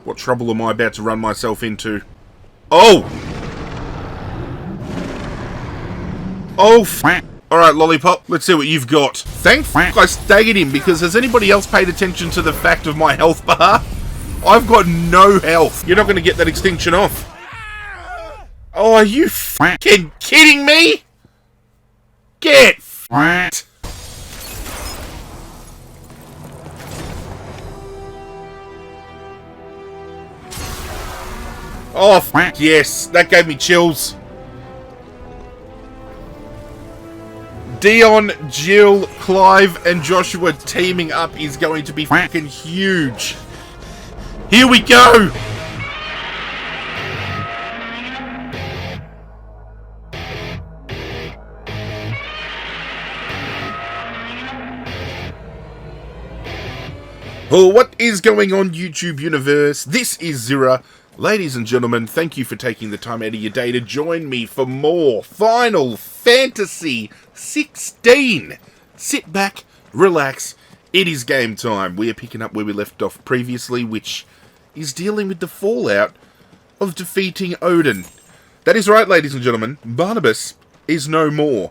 What trouble am I about to run myself into? Oh! Oh, Alright, Lollipop, let's see what you've got. Thank I staggered him, because has anybody else paid attention to the fact of my health bar? I've got no health. You're not going to get that extinction off. Oh, are you fucking kidding me? Get f***ed. Oh, yes, that gave me chills. Dion, Jill, Clive, and Joshua teaming up is going to be fucking huge. Here we go! Oh, what is going on, YouTube universe? This is Zirra. Ladies and gentlemen, thank you for taking the time out of your day to join me for more Final Fantasy XVI. Sit back, relax, it is game time. We are picking up where we left off previously, which is dealing with the fallout of defeating Odin. That is right, ladies and gentlemen, Barnabas is no more.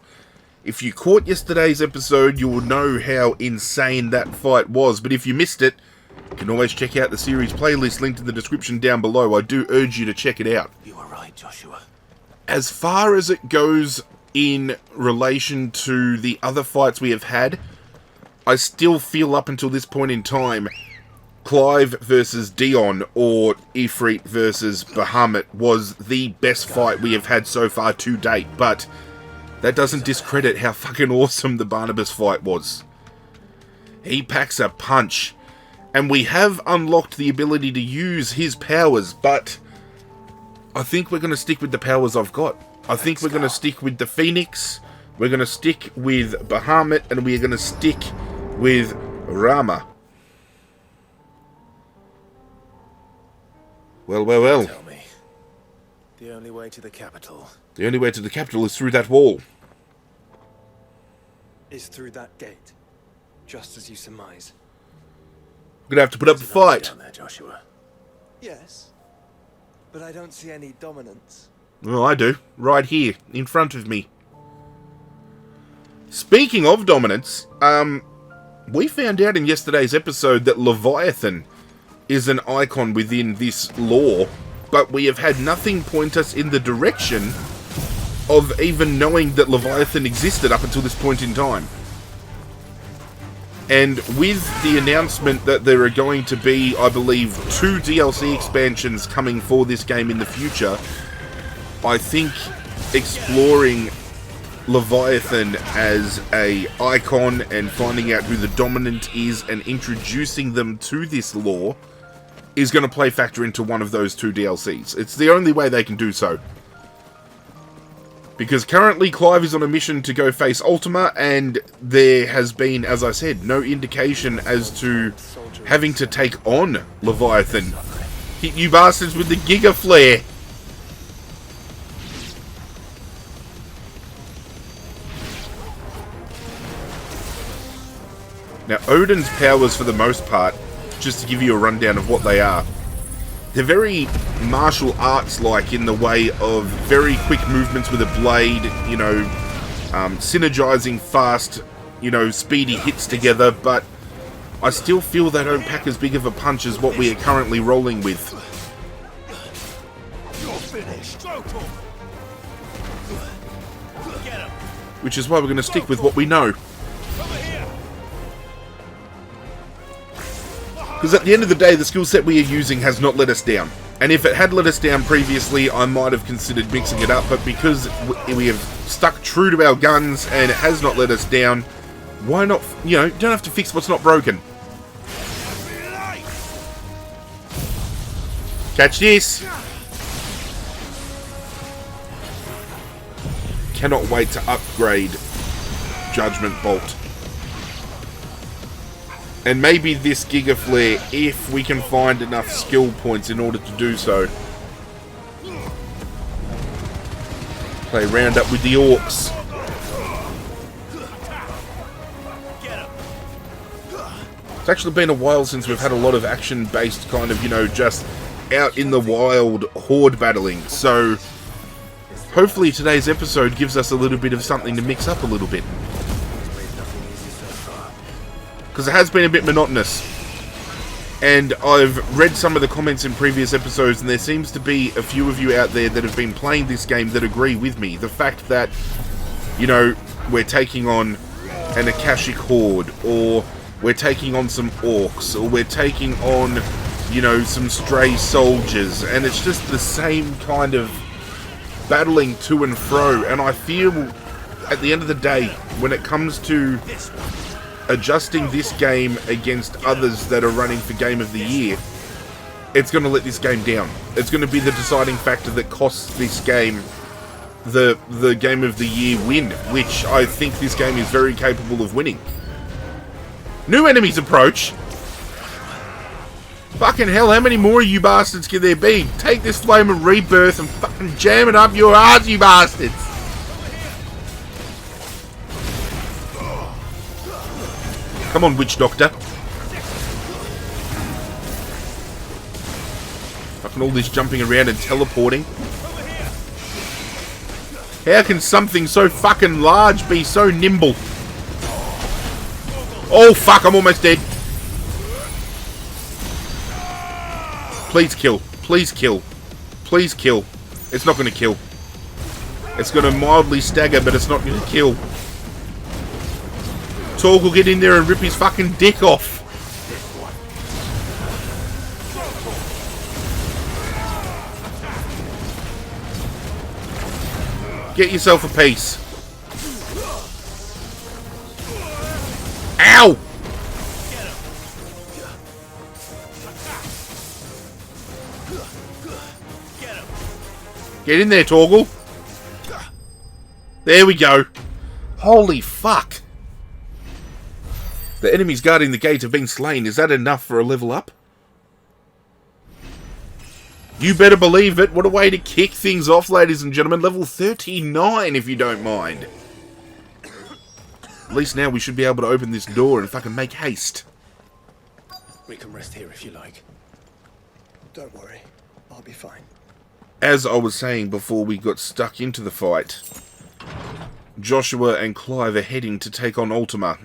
If you caught yesterday's episode, you will know how insane that fight was, but if you missed it, you can always check out the series playlist linked in the description down below. I do urge you to check it out. You are right, Joshua. As far as it goes in relation to the other fights we have had, I still feel up until this point in time, Clive versus Dion or Ifrit versus Bahamut was the best fight we have had so far to date, but that doesn't discredit how fucking awesome the Barnabas fight was. He packs a punch. And we have unlocked the ability to use his powers, but I think we're going to stick with the powers I've got. I think we're going to stick with the Phoenix, we're going to stick with Bahamut, and we're going to stick with Rama. Well. Tell me, the only way to the capital... The only way to the capital is through that wall. Is through that gate, just as you surmise. We're going to have to put up a fight. Down there, Joshua. Yes, but I don't see any dominance. Well, I do. Right here, in front of me. Speaking of dominance, we found out in yesterday's episode that Leviathan is an icon within this lore, but we have had nothing point us in the direction of even knowing that Leviathan existed up until this point in time. And with the announcement that there are going to be, I believe, 2 DLC expansions coming for this game in the future, I think exploring Leviathan as a icon and finding out who the dominant is and introducing them to this lore is going to play factor into one of those 2 DLCs. It's the only way they can do so. Because currently Clive is on a mission to go face Ultima, and there has been, as I said, no indication as to having to take on Leviathan. Hit you bastards with the Giga Flare! Now, Odin's powers, for the most part, just to give you a rundown of what they are, they're very martial arts-like in the way of very quick movements with a blade, you know, synergizing fast, you know, speedy hits together, but I still feel they don't pack as big of a punch as what we are currently rolling with. Which is why we're going to stick with what we know. Because at the end of the day, the skill set we are using has not let us down. And if it had let us down previously, I might have considered mixing it up, but because we have stuck true to our guns and it has not let us down, why not, you know, don't have to fix what's not broken. Catch this! Cannot wait to upgrade Judgment Bolt. And maybe this Giga Flare, if we can find enough skill points in order to do so. Play round up with the orcs. It's actually been a while since we've had a lot of action-based kind of, you know, just out in the wild horde battling. So hopefully today's episode gives us a little bit of something to mix up a little bit. Because it has been a bit monotonous. And I've read some of the comments in previous episodes, and there seems to be a few of you out there that have been playing this game that agree with me. The fact that, you know, we're taking on an Akashic Horde, or we're taking on some orcs, or we're taking on, you know, some stray soldiers, and it's just the same kind of battling to and fro. And I feel, at the end of the day, when it comes to adjusting this game against others that are running for Game of the Year, it's going to let this game down. It's going to be the deciding factor that costs this game the Game of the Year win, which I think this game is very capable of winning. New enemies approach. Fucking hell, how many more of you bastards can there be? Take this flame of rebirth and fucking jam it up your arse, you bastards! Come on, Witch Doctor. Fucking all this jumping around and teleporting. How can something so fucking large be so nimble? Oh fuck, I'm almost dead. Please kill. Please kill. Please kill. It's not going to kill. It's going to mildly stagger, but it's not going to kill. Torg will get in there and rip his fucking dick off. Get yourself a piece. Ow! Get in there, Torgal. There we go. Holy fuck. The enemies guarding the gate have been slain. Is that enough for a level up? You better believe it. What a way to kick things off, ladies and gentlemen. Level 39, if you don't mind. At least now we should be able to open this door and fucking make haste. We can rest here if you like. Don't worry, I'll be fine. As I was saying before we got stuck into the fight, Joshua and Clive are heading to take on Ultima.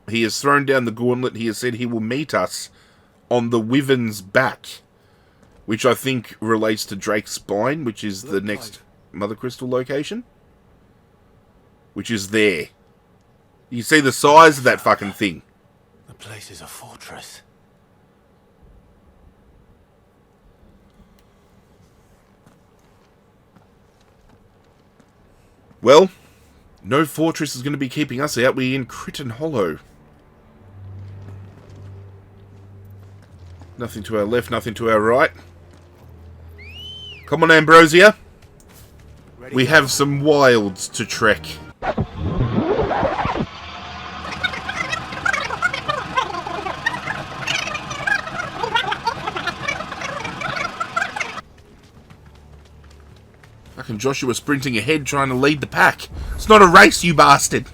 He has thrown down the gauntlet. He has said he will meet us on the Wyvern's back, which I think relates to Drake's Spine, which is the next Mother Crystal location, which is there. You see the size of that fucking thing. The place is a fortress. Well, no fortress is going to be keeping us out. We're in Crichton Hollow. Nothing to our left, nothing to our right. Come on, Ambrosia. We have some wilds to trek. Fucking Joshua sprinting ahead trying to lead the pack. It's not a race, you bastard.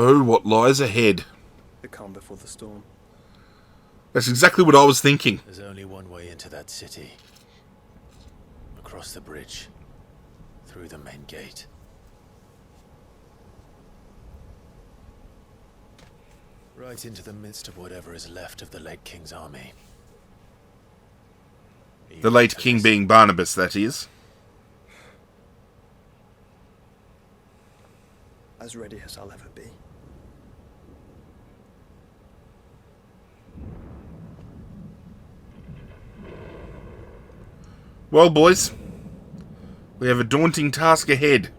Oh, what lies ahead. The calm before the storm. That's exactly what I was thinking. There's only one way into that city. Across the bridge. Through the main gate. Right into the midst of whatever is left of the late King's army. The late king being Barnabas, that is. As ready as I'll ever be. Well, boys, we have a daunting task ahead.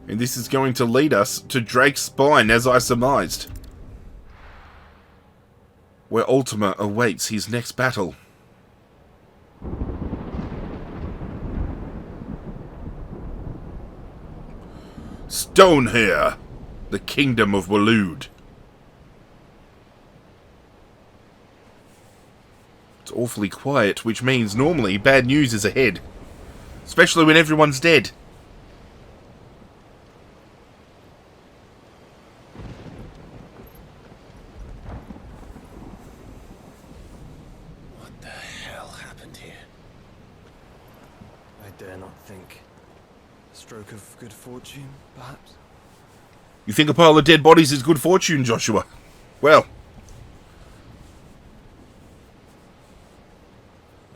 And this is going to lead us to Drake's Spine, as I surmised, where Ultima awaits his next battle. Stone here! The Kingdom of Waloed. It's awfully quiet, which means normally bad news is ahead. Especially when everyone's dead. What the hell happened here? I dare not think. A stroke of good fortune, perhaps? You think a pile of dead bodies is good fortune, Joshua? Well.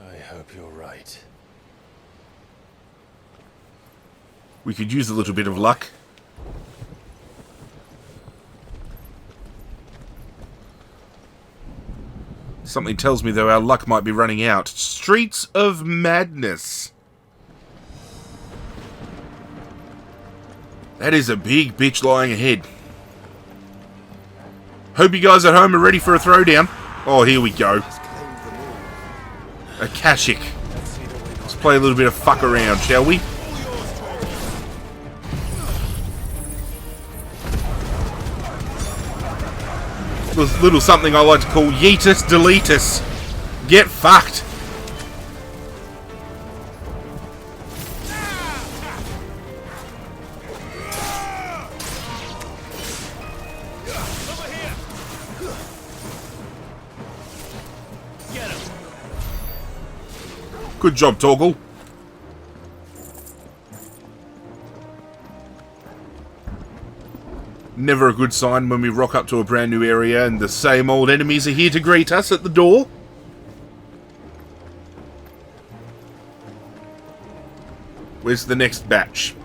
I hope you're right. We could use a little bit of luck. Something tells me, though, our luck might be running out. Streets of Madness. That is a big bitch lying ahead. Hope you guys at home are ready for a throwdown. Oh, here we go. Akashic. Let's play a little bit of fuck around, shall we? This little something I like to call Yeetus Deletus. Get fucked. Good job, Torgal. Never a good sign when we rock up to a brand new area and the same old enemies are here to greet us at the door. Where's the next batch?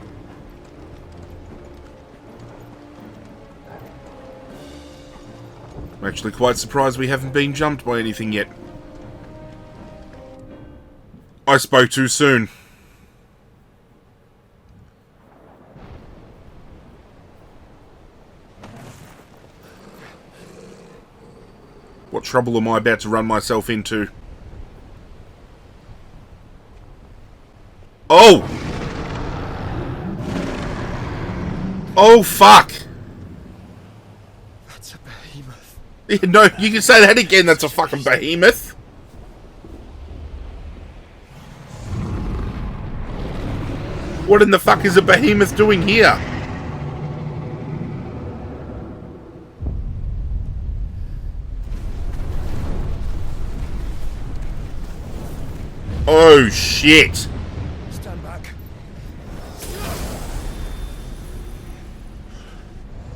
I'm actually quite surprised we haven't been jumped by anything yet. I spoke too soon. What trouble am I about to run myself into? Oh! Oh, fuck! That's a behemoth. Yeah, no, you can say that again, that's a fucking behemoth. What in the fuck is a behemoth doing here? Oh shit! Stand back.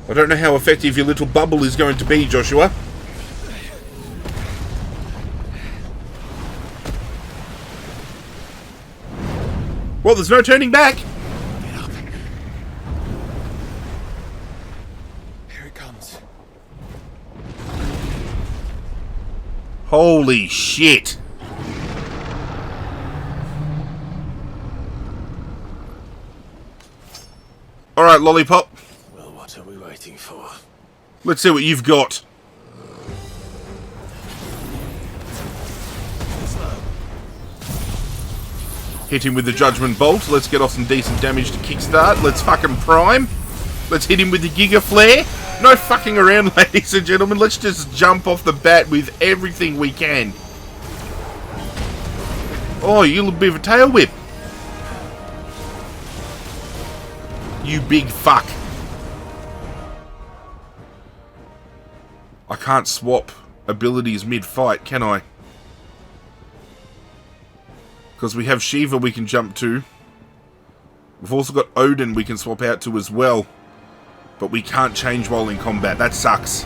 I don't know how effective your little bubble is going to be, Joshua. Well, there's no turning back. Get up. Here it comes. Holy shit. Alright, Lollipop. Well, what are we waiting for? Let's see what you've got. Hit him with the Judgment Bolt. Let's get off some decent damage to kickstart. Let's fucking prime. Let's hit him with the Giga Flare. No fucking around, ladies and gentlemen. Let's just jump off the bat with everything we can. Oh, you little bit of a tail whip. You big fuck. I can't swap abilities mid-fight, can I? Because we have Shiva we can jump to. We've also got Odin we can swap out to as well. But we can't change while in combat. That sucks.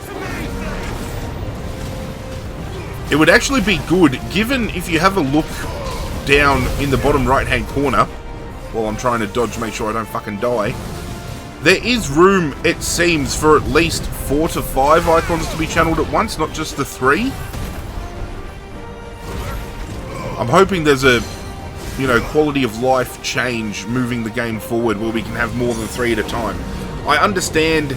It would actually be good, given if you have a look down in the bottom right-hand corner, while I'm trying to dodge, make sure I don't fucking die, there is room, it seems, for at least 4 to 5 icons to be channeled at once, not just the 3. I'm hoping there's a, you know, quality of life change moving the game forward where we can have more than 3 at a time. I understand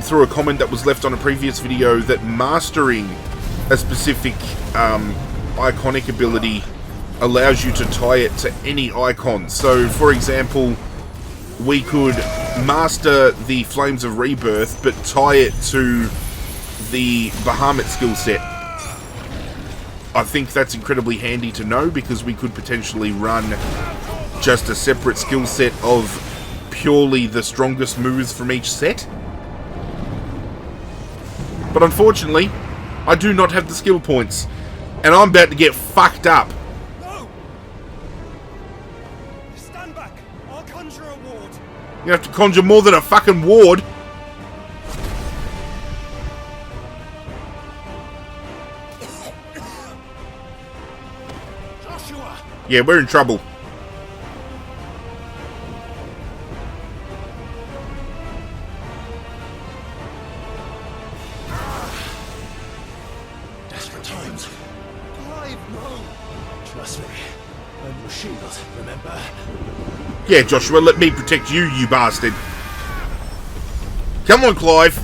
through a comment that was left on a previous video that mastering a specific iconic ability allows you to tie it to any icon. So, for example, we could master the Flames of Rebirth, but tie it to the Bahamut skill set. I think that's incredibly handy to know, because we could potentially run just a separate skill set of purely the strongest moves from each set. But unfortunately, I do not have the skill points, and I'm about to get fucked up. No! Stand back! I'll conjure a ward. You have to conjure more than a fucking ward. Joshua! Yeah, we're in trouble. Desperate times. Clive, no! Trust me. I'm your shield, remember? Yeah, Joshua, let me protect you, you bastard. Come on, Clive.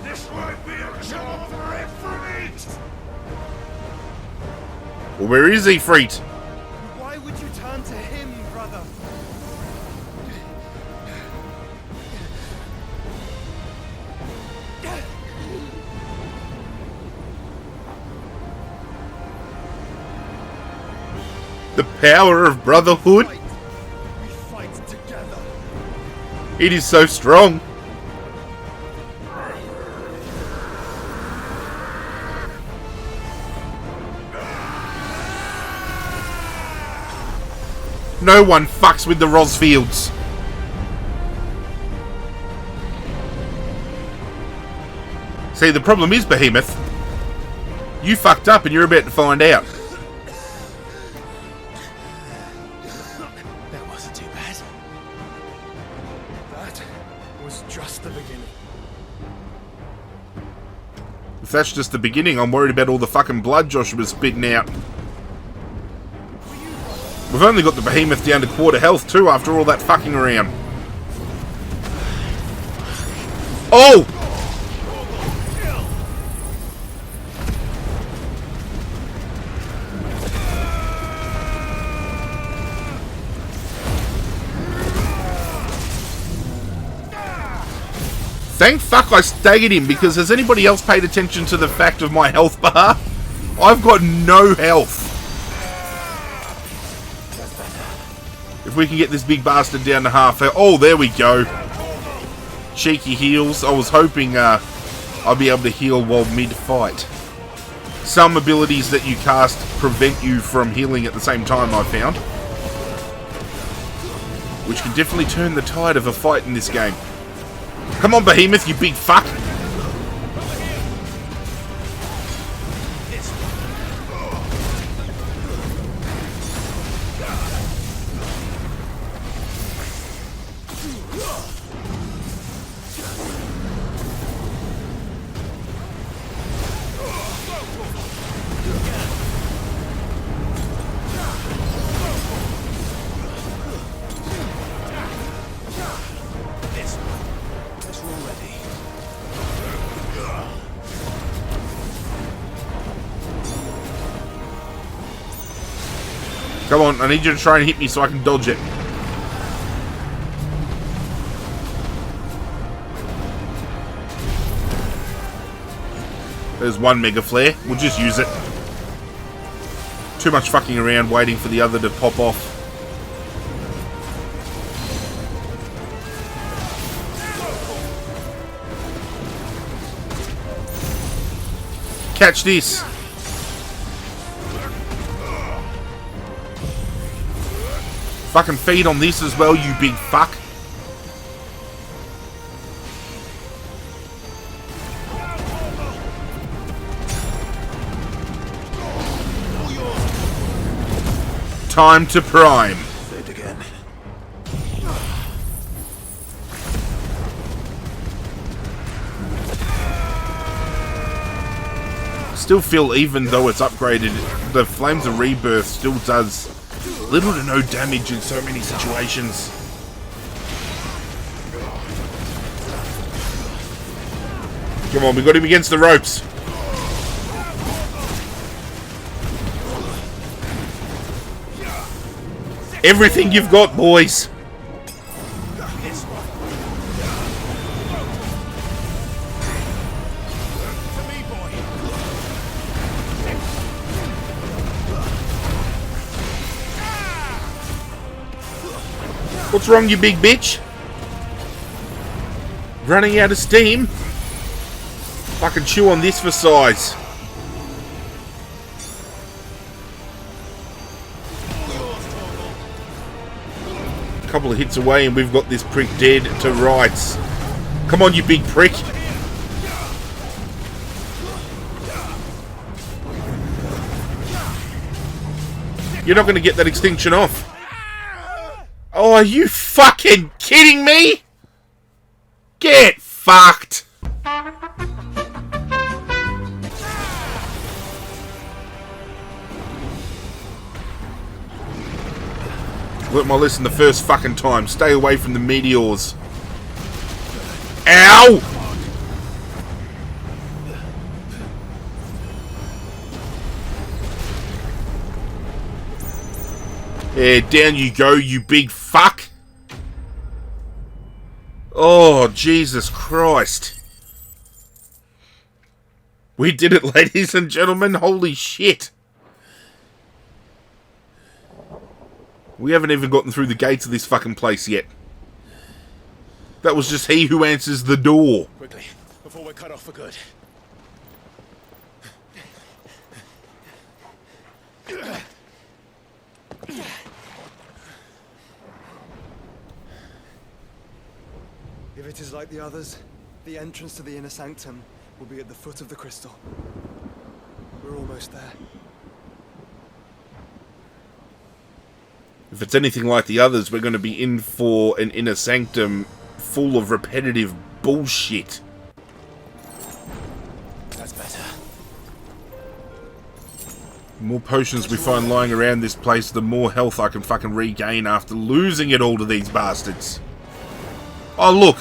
This won't be a job for Ifrit! Well, where is Ifrit? Why would you turn to him, brother? The power of brotherhood? Fight. We fight together. It is so strong. No one fucks with the Rosfields. See, the problem is, Behemoth, you fucked up and you're about to find out. That wasn't too bad. That was just the beginning. If that's just the beginning, I'm worried about all the fucking blood Joshua's spitting out. We've only got the Behemoth down to quarter health too after all that fucking around. Oh! Thank fuck I staggered him, because has anybody else paid attention to the fact of my health bar? I've got no health. If we can get this big bastard down to half health. Oh, there we go. Cheeky heals. I was hoping I'd be able to heal while mid-fight. Some abilities that you cast prevent you from healing at the same time, I've found. Which can definitely turn the tide of a fight in this game. Come on, Behemoth, you big fuck! Come on, I need you to try and hit me so I can dodge it. There's one Mega Flare. We'll just use it. Too much fucking around waiting for the other to pop off. Catch this. Fucking feed on this as well, you big fuck. Time to prime. Saved again. Still feel, even though it's upgraded, the Flames of Rebirth still does little to no damage in so many situations. Come on, we got him against the ropes. Everything you've got, boys. What's wrong, you big bitch? Running out of steam? I can chew on this for size. A couple of hits away and we've got this prick dead to rights. Come on, you big prick. You're not going to get that extinction off. Oh, are you fucking kidding me? Get fucked. Learnt my lesson the first fucking time. Stay away from the meteors. Ow! Yeah, down you go, you big fuck. Oh, Jesus Christ. We did it, ladies and gentlemen. Holy shit. We haven't even gotten through the gates of this fucking place yet. That was just he who answers the door. Quickly, before we're cut off for good. If it is like the others, the entrance to the inner sanctum will be at the foot of the crystal. We're almost there. If it's anything like the others, we're going to be in for an inner sanctum full of repetitive bullshit. That's better. The more potions we find lying around this place, the more health I can fucking regain after losing it all to these bastards. Oh, look!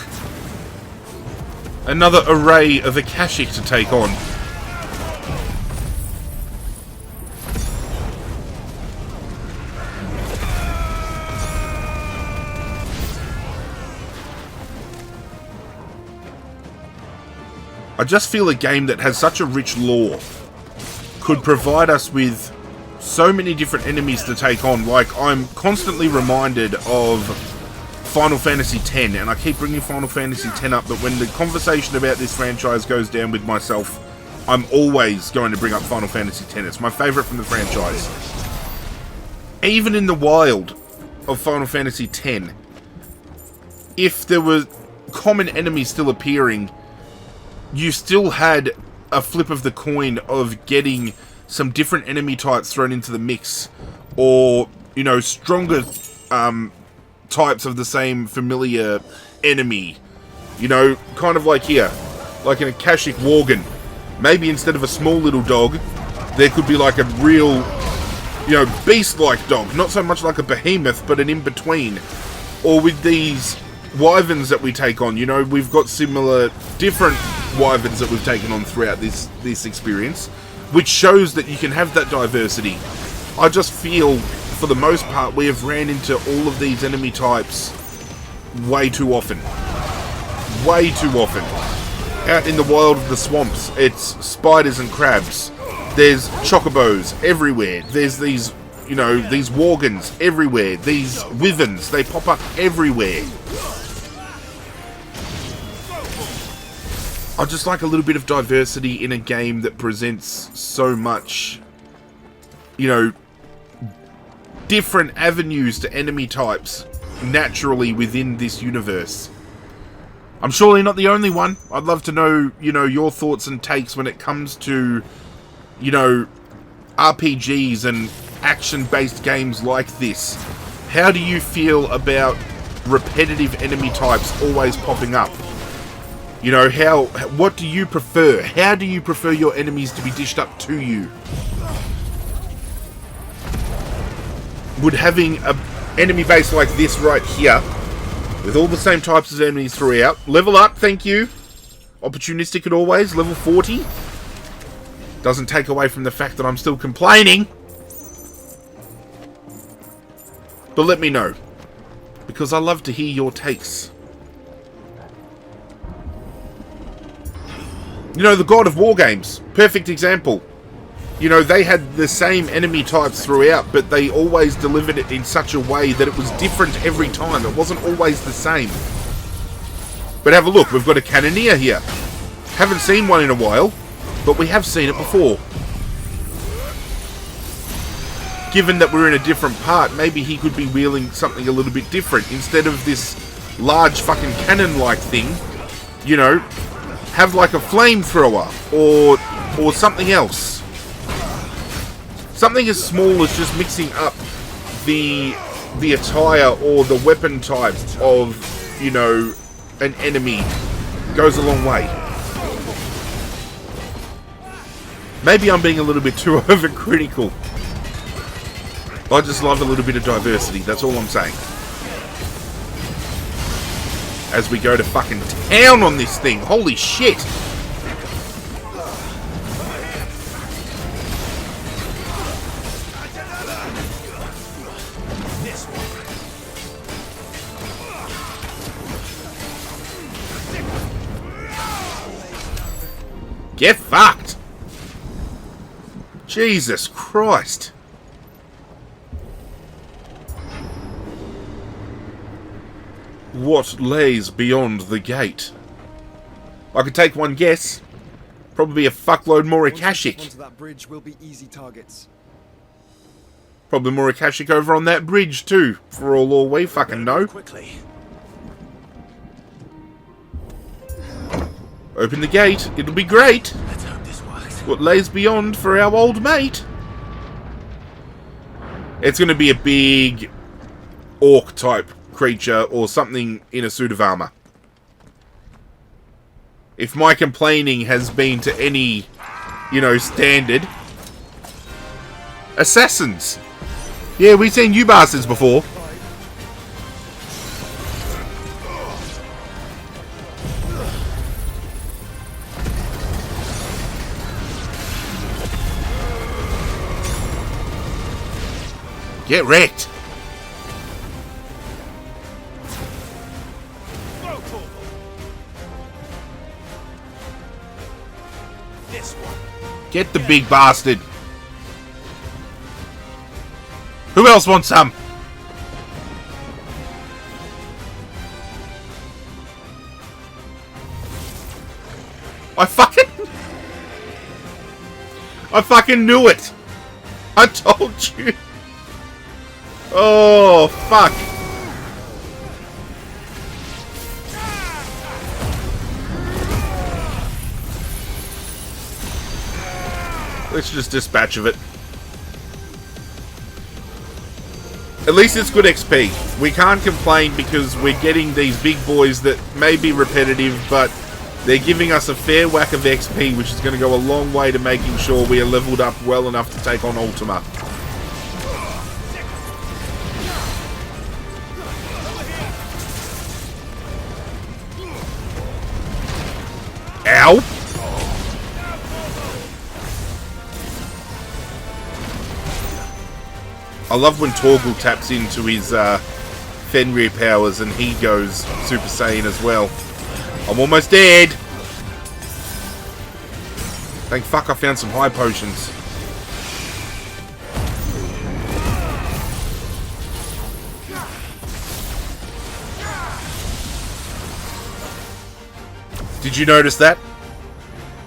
Another array of Akashic to take on. I just feel a game that has such a rich lore could provide us with so many different enemies to take on. Like, I'm constantly reminded of Final Fantasy X, and I keep bringing Final Fantasy X up, but when the conversation about this franchise goes down with myself, I'm always going to bring up Final Fantasy X. It's my favourite from the franchise. Even in the wild of Final Fantasy X, if there were common enemies still appearing, you still had a flip of the coin of getting some different enemy types thrown into the mix, or, you know, stronger types of the same familiar enemy. You know, kind of like here, like an Akashic Worgen. Maybe instead of a small little dog, there could be like a real, you know, beast-like dog. Not so much like a behemoth, but an in-between. Or with these wyverns that we take on, you know, we've got similar, different wyverns that we've taken on throughout this experience, which shows that you can have that diversity. I just feel, for the most part, we have ran into all of these enemy types way too often. Way too often. Out in the wild of the swamps, it's spiders and crabs. There's chocobos everywhere. There's these, you know, these worgens everywhere. These wyverns, they pop up everywhere. I just like a little bit of diversity in a game that presents so much, you know, different avenues to enemy types naturally within this universe. I'm surely not the only one. I'd love to know, you know, your thoughts and takes when it comes to, you know, RPGs and action-based games like this. How do you feel about repetitive enemy types always popping up? You know, what do you prefer? How do you prefer your enemies to be dished up to you? Would having an enemy base like this right here, with all the same types of enemies throughout, level up, thank you, Opportunistic at always, level 40. Doesn't take away from the fact that I'm still complaining. But let me know, because I love to hear your takes. You know, the God of War games, perfect example. You know, they had the same enemy types throughout, but they always delivered it in such a way that it was different every time. It wasn't always the same. But have a look, we've got a Cannoneer here. Haven't seen one in a while, but we have seen it before. Given that we're in a different part, maybe he could be wielding something a little bit different. Instead of this large fucking cannon-like thing, you know, have like a flamethrower or something else. Something as small as just mixing up the attire or the weapon types of, you know, an enemy goes a long way. Maybe I'm being a little bit too overcritical. I just love a little bit of diversity, that's all I'm saying. As we go to fucking town on this thing, holy shit! Get fucked! Jesus Christ! What lays beyond the gate? I could take one guess. Probably a fuckload more Akashic. Onto that bridge will be easy targets. Probably more Akashic over on that bridge too, for all we fucking know. Quickly. Open the gate, it'll be great. Let's hope this works. What lays beyond for our old mate? It's going to be a big orc type creature or something in a suit of armor. If my complaining has been to any, you know, standard. Assassins! Yeah, we've seen you bastards before. Get wrecked! This one. Get the big bastard! Who else wants some? I fucking knew it! I told you! Oh, fuck! Let's just dispatch of it. At least it's good XP. We can't complain because we're getting these big boys that may be repetitive, but they're giving us a fair whack of XP, which is going to go a long way to making sure we are leveled up well enough to take on Ultima. Ow! I love when Torgal taps into his Fenrir powers and he goes Super Saiyan as well. I'm almost dead! Thank fuck I found some high potions. Did you notice that?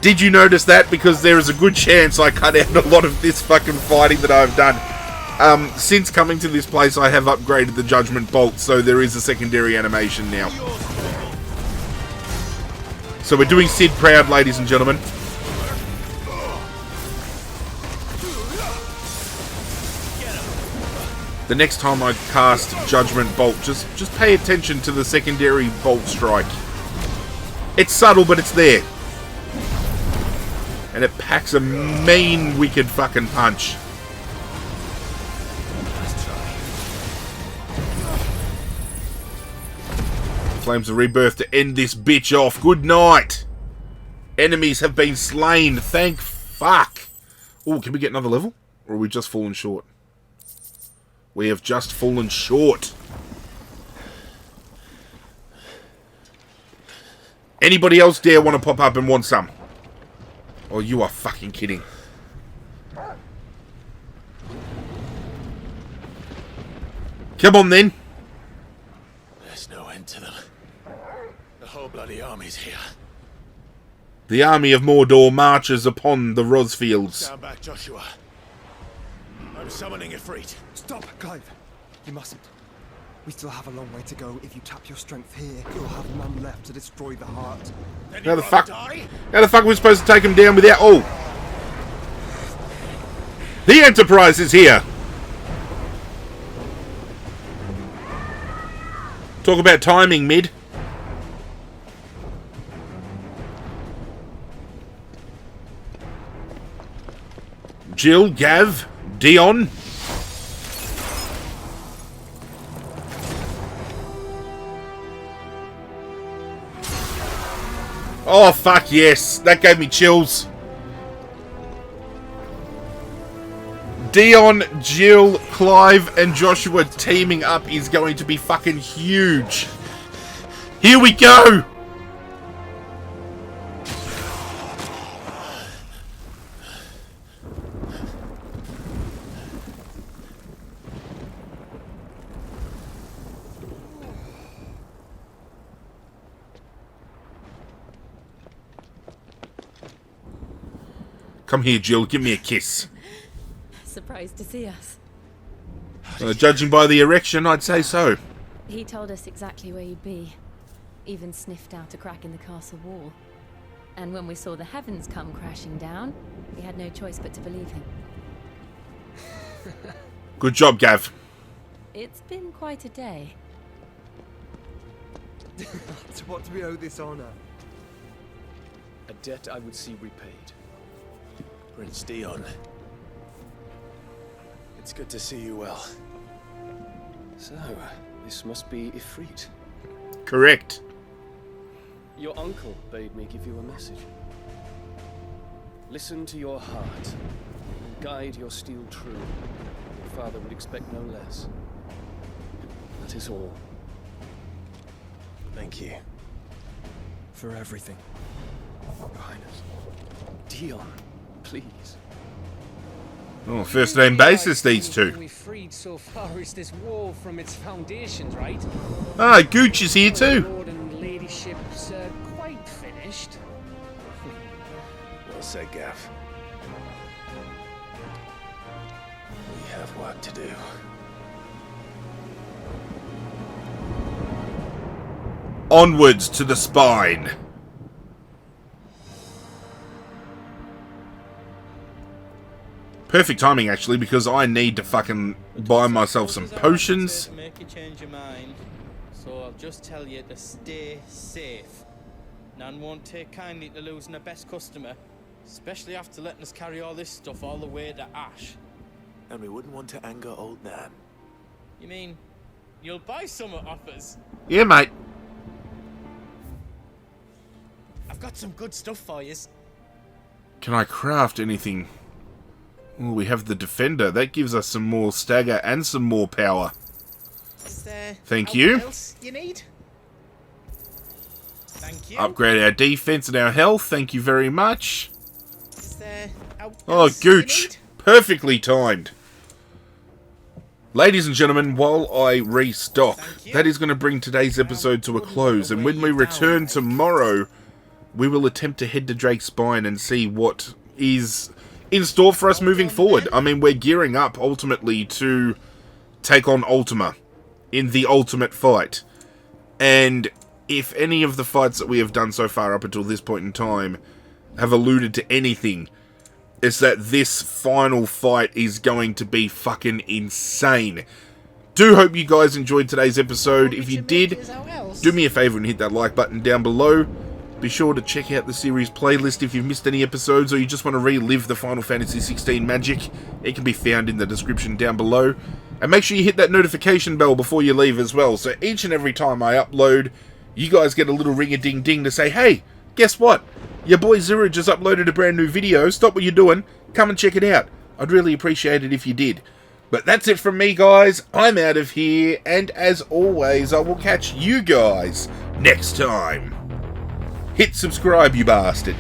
Did you notice that? Because there is a good chance I cut out a lot of this fucking fighting that I've done. Since coming to this place, I have upgraded the Judgment Bolt, so there is a secondary animation now. So we're doing Sid proud, ladies and gentlemen. The next time I cast Judgment Bolt, just pay attention to the secondary Bolt Strike. It's subtle, but it's there. And it packs a mean, wicked fucking punch. Flames of Rebirth to end this bitch off. Good night. Enemies have been slain. Thank fuck. Oh, can we get another level? Or have we just fallen short? We have just fallen short. Anybody else dare want to pop up and want some? Oh, you are fucking kidding. Come on then. There's no end to them. The whole bloody army's here. The army of Mordor marches upon the Rosfields. Stand back, Joshua. I'm summoning Ifrit. Stop, Clive. You mustn't. We still have a long way to go. If you tap your strength here, you'll have none left to destroy the heart. Then How you'd the rather fuck? die? How the fuck are we supposed to take him down without... Oh! The Enterprise is here! Talk about timing, mid. Jill, Gav, Dion. Oh, fuck yes. That gave me chills. Dion, Jill, Clive, and Joshua teaming up is going to be fucking huge. Here we go! Come here, Jill. Give me a kiss. Surprised to see us. Judging by the erection, I'd say so. He told us exactly where you'd be. Even sniffed out a crack in the castle wall. And when we saw the heavens come crashing down, we had no choice but to believe him. Good job, Gav. It's been quite a day. To what do we owe this honor? A debt I would see repaid. Prince Dion. It's good to see you well. So, this must be Ifrit. Correct. Your uncle bade me give you a message. Listen to your heart, and guide your steel true. Your father would expect no less. That is all. Thank you. For everything. Your Highness. Dion, please. Oh, first name basis, these two. We freed so far is this wall from its foundations, right? Ah, Gooch is here too. Lord and ladyship's quite finished. Well said, Gav. We have work to do. Onwards to the spine. Perfect timing, actually, because I need to fucking buy myself some potions. To make you change your mind, so I'll just tell you to stay safe. Nan won't take kindly to losing her best customer, especially after letting us carry all this stuff all the way to Ash. And we wouldn't want to anger old Nan. You mean you'll buy some off us? Yeah, mate. I've got some good stuff for you. Can I craft anything? Ooh, we have the Defender. That gives us some more stagger and some more power. Is there Thank you. anything else you need? Thank you. Upgrade our defense and our health. Thank you very much. Is there Oh, else you Gooch. need? Perfectly timed. Ladies and gentlemen, while I restock, that is going to bring today's episode to a close. And when we return tomorrow, we will attempt to head to Drake's Spine and see what is in store for us moving forward. I mean, we're gearing up ultimately to take on Ultima in the ultimate fight. And if any of the fights that we have done so far up until this point in time have alluded to anything, it's that this final fight is going to be fucking insane. Do hope you guys enjoyed today's episode. If you did, do me a favor and hit that like button down below. Be sure to check out the series playlist if you've missed any episodes or you just want to relive the Final Fantasy XVI magic. It can be found in the description down below. And make sure you hit that notification bell before you leave as well, so each and every time I upload, you guys get a little ring-a-ding-ding to say, hey, guess what? Your boy Zirra just uploaded a brand new video. Stop what you're doing. Come and check it out. I'd really appreciate it if you did. But that's it from me, guys. I'm out of here. And as always, I will catch you guys next time. Hit subscribe, you bastard.